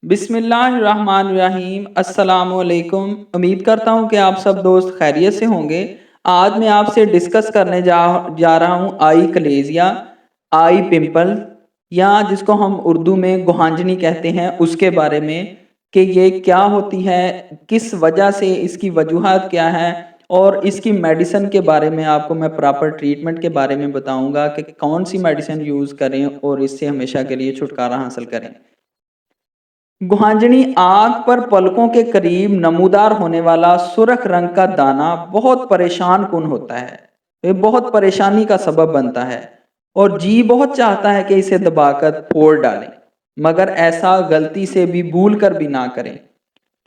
بسم اللہ الرحمن الرحیم۔ السلام علیکم۔ امید کرتا ہوں کہ آپ سب دوست خیریت سے ہوں گے۔ آج میں آپ سے ڈسکس کرنے جا رہا ہوں آئی کلیزیا، آئی پمپل، یا جس کو ہم اردو میں گہانجنی کہتے ہیں، اس کے بارے میں کہ یہ کیا ہوتی ہے، کس وجہ سے، اس کی وجوہات کیا ہے، اور اس کی میڈیسن کے بارے میں آپ کو میں پراپر ٹریٹمنٹ کے بارے میں بتاؤں گا کہ کون سی میڈیسن یوز کریں اور اس سے ہمیشہ کے لیے چھٹکارا حاصل کریں۔ گہانجنی آنکھ پر پلکوں کے قریب نمودار ہونے والا سرخ رنگ کا دانہ بہت پریشان کن ہوتا ہے۔ یہ بہت پریشانی کا سبب بنتا ہے اور جی بہت چاہتا ہے کہ اسے دبا کر پھوڑ ڈالیں، مگر ایسا غلطی سے بھی بھول کر بھی نہ کریں۔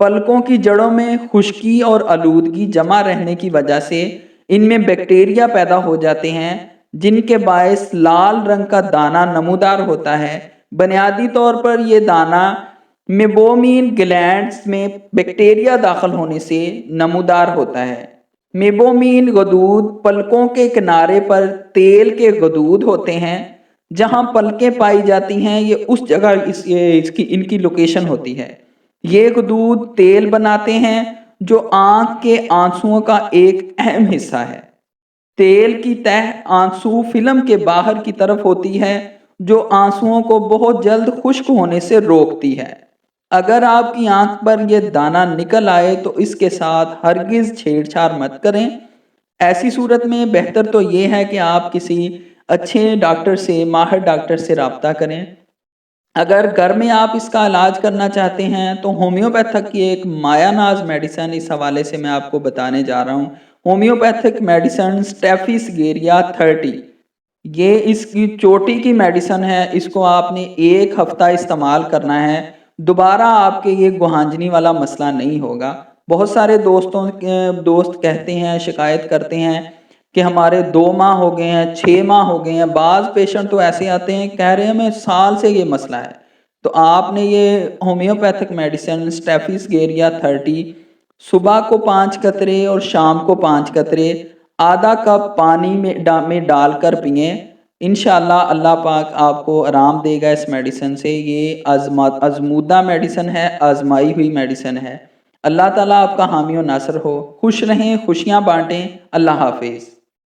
پلکوں کی جڑوں میں خشکی اور آلودگی جمع رہنے کی وجہ سے ان میں بیکٹیریا پیدا ہو جاتے ہیں، جن کے باعث لال رنگ کا دانہ نمودار ہوتا ہے۔ بنیادی طور پر یہ دانہ میبومین گلینڈز میں بیکٹیریا داخل ہونے سے نمودار ہوتا ہے۔ میبومین غدود پلکوں کے کنارے پر تیل کے غدود ہوتے ہیں۔ جہاں پلکیں پائی جاتی ہیں یہ اس جگہ ان کی لوکیشن ہوتی ہے۔ یہ غدود تیل بناتے ہیں جو آنکھ کے آنسوؤں کا ایک اہم حصہ ہے۔ تیل کی تہ آنسو فلم کے باہر کی طرف ہوتی ہے جو آنسوؤں کو بہت جلد خشک ہونے سے روکتی ہے۔ اگر آپ کی آنکھ پر یہ دانہ نکل آئے تو اس کے ساتھ ہرگز چھیڑ چھاڑ مت کریں۔ ایسی صورت میں بہتر تو یہ ہے کہ آپ کسی اچھے ڈاکٹر سے، ماہر ڈاکٹر سے رابطہ کریں۔ اگر گھر میں آپ اس کا علاج کرنا چاہتے ہیں تو ہومیوپیتھک کی ایک مایا ناز میڈیسن اس حوالے سے میں آپ کو بتانے جا رہا ہوں۔ ہومیوپیتھک میڈیسن سٹیفیس گیریا 30، یہ اس کی چوٹی کی میڈیسن ہے۔ اس کو آپ نے ایک ہفتہ استعمال کرنا ہے، دوبارہ آپ کے یہ گہانجنی والا مسئلہ نہیں ہوگا۔ بہت سارے دوست کہتے ہیں، شکایت کرتے ہیں کہ ہمارے 2 ماہ ہو گئے ہیں، 6 ماہ ہو گئے ہیں۔ بعض پیشنٹ تو ایسے آتے ہیں کہہ رہے ہیں ہمیں سال سے یہ مسئلہ ہے۔ تو آپ نے یہ ہومیوپیتھک میڈیسن سٹیفیس گیریا 30 صبح کو 5 قطرے اور شام کو 5 قطرے آدھا کپ پانی میں ڈال کر پئیں۔ انشاءاللہ اللہ پاک آپ کو آرام دے گا اس میڈیسن سے۔ یہ آزمودہ میڈیسن ہے، آزمائی ہوئی میڈیسن ہے۔ اللہ تعالیٰ آپ کا حامی و ناصر ہو۔ خوش رہیں، خوشیاں بانٹیں۔ اللہ حافظ۔